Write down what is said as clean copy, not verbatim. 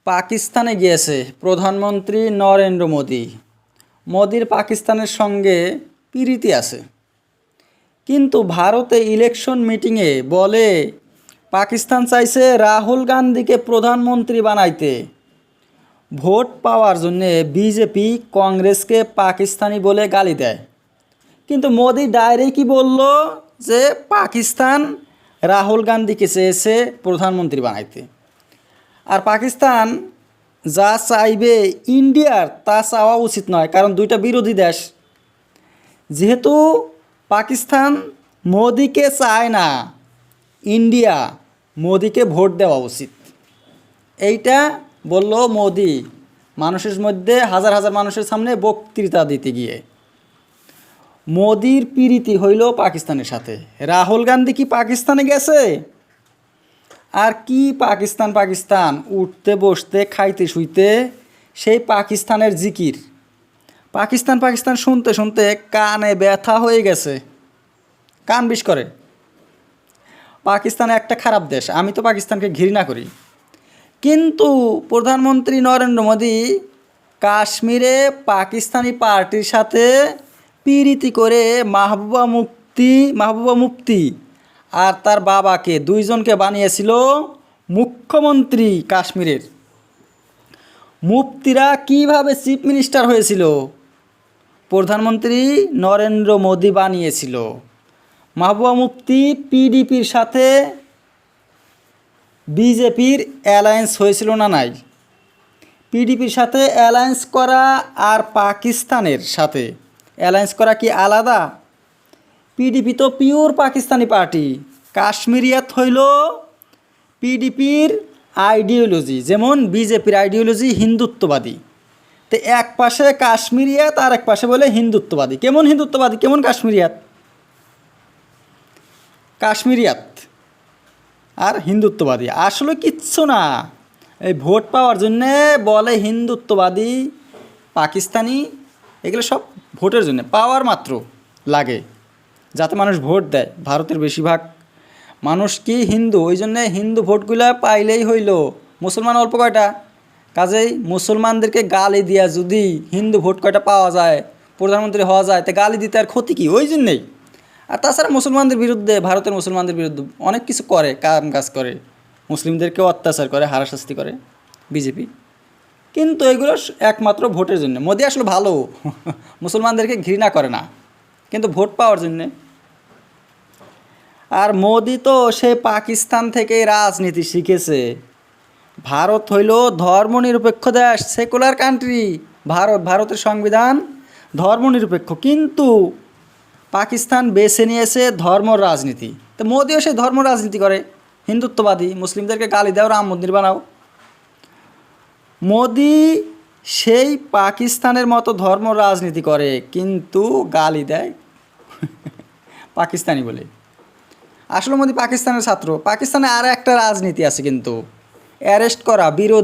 পাকিস্তানে গিয়েছে প্রধানমন্ত্রী নরেন্দ্র মোদি। মোদির পাকিস্তানের সঙ্গে প্রীতি আছে, কিন্তু ভারতে ইলেকশন মিটিংয়ে বলে পাকিস্তান চাইছে রাহুল গান্ধীকে প্রধানমন্ত্রী বানাইতে। ভোট পাওয়ার জন্য বিজেপি কংগ্রেসকে পাকিস্তানি বলে গালি দেয়, কিন্তু মোদি ডাইরেক্টই বলল যে পাকিস্তান রাহুল গান্ধীকে চেয়েছে প্রধানমন্ত্রী বানাইতে। আর পাকিস্তান যা চাইবে ইন্ডিয়ার তা চাওয়া উচিত নয়, কারণ দুইটা বিরোধী দেশ। যেহেতু পাকিস্তান মোদিকে চায় না, ইন্ডিয়া মোদিকে ভোট দেওয়া উচিত, এইটা বলল মোদি মানুষের মধ্যে, হাজার হাজার মানুষের সামনে বক্তৃতা দিতে গিয়ে। মোদির প্রীতি হইল পাকিস্তানের সাথে। রাহুল গান্ধী কি পাকিস্তানে গেছে? আর কি পাকিস্তান পাকিস্তান, উঠতে বসতে খাইতে শুইতে সেই পাকিস্তানের জিকির। পাকিস্তান পাকিস্তান শুনতে শুনতে কানে ব্যথা হয়ে গেছে, কান বিষ করে। পাকিস্তান একটা খারাপ দেশ, আমি তো পাকিস্তানকে ঘৃণা করি, কিন্তু প্রধানমন্ত্রী নরেন্দ্র মোদি কাশ্মীরে পাকিস্তানি পার্টির সাথে প্রীতি করে মাহবুবা মুফতি আর তার বাবাকে দুইজনকে বানিয়েছিল মুখ্যমন্ত্রী কাশ্মীরের। মুফতিরা কিভাবে চিফ মিনিস্টার হয়েছিল? প্রধানমন্ত্রী নরেন্দ্র মোদি বানিয়েছিল। মাহবুবা মুফতি পিডিপির সাথে বিজেপির অ্যালায়েন্স হয়েছিল না নাই? পিডিপির সাথে অ্যালায়েন্স করা আর পাকিস্তানের সাথে অ্যালায়েন্স করা কি আলাদা? পিডিপি তো পিওর পাকিস্তানি পার্টি। কাশ্মীরিয়াত হইল পিডিপির আইডিওলজি, যেমন বিজেপির আইডিওলজি হিন্দুত্ববাদী। তো এক পাশে কাশ্মীরিয়াত আর এক পাশে বলে হিন্দুত্ববাদী। কেমন হিন্দুত্ববাদী, কেমন কাশ্মীরিয়াত? কাশ্মীরিয়াত আর হিন্দুত্ববাদী আসলে কিচ্ছু না। এই ভোট পাওয়ার জন্যে বলে হিন্দুত্ববাদী পাকিস্তানি, এগুলো সব ভোটের জন্য, পাওয়ার মাত্র লাগে যাতে মানুষ ভোট দেয়। ভারতের বেশিরভাগ মানুষ কি হিন্দু, ওই জন্যে হিন্দু ভোটগুলা পাইলেই হইল। মুসলমান অল্প কয়টা, কাজেই মুসলমানদেরকে গালি দিয়া যদি হিন্দু ভোট কয়টা পাওয়া যায়, প্রধানমন্ত্রী হওয়া যায়, তা গালি দিতে আর ক্ষতি কী? ওই জন্যেই। আর তাছাড়া মুসলমানদের বিরুদ্ধে, ভারতের মুসলমানদের বিরুদ্ধে অনেক কিছু করে, কাজ করে, মুসলিমদেরকেও অত্যাচার করে, হারাশাস্তি করে বিজেপি। কিন্তু এগুলো একমাত্র ভোটের জন্য। মোদি আসলে ভালো, মুসলমানদেরকে ঘৃণা করে না, কিন্তু ভোট পাওয়ার জন্যে। আর মোদি তো সে পাকিস্তান থেকেই রাজনীতি শিখেছে। ভারত হইল ধর্মনিরপেক্ষ দেশ, সেকুলার কান্ট্রি। ভারতের সংবিধান ধর্মনিরপেক্ষ, কিন্তু পাকিস্তান বেছে নিয়েছে ধর্ম রাজনীতি। তো মোদিও সে ধর্ম রাজনীতি করে, হিন্দুত্ববাদী, মুসলিমদেরকে গালি দাও, রাম মন্দির বানাও। মোদি সেই পাকিস্তানের মতো ধর্ম রাজনীতি করে, কিন্তু গালি দেয় পাকিস্তানি বলে। আসলে মোদি পাকিস্তানের ছাত্র। পাকিস্তানে আর একটা রাজনীতি আছে, কিন্তু অ্যারেস্ট করা বিরোধী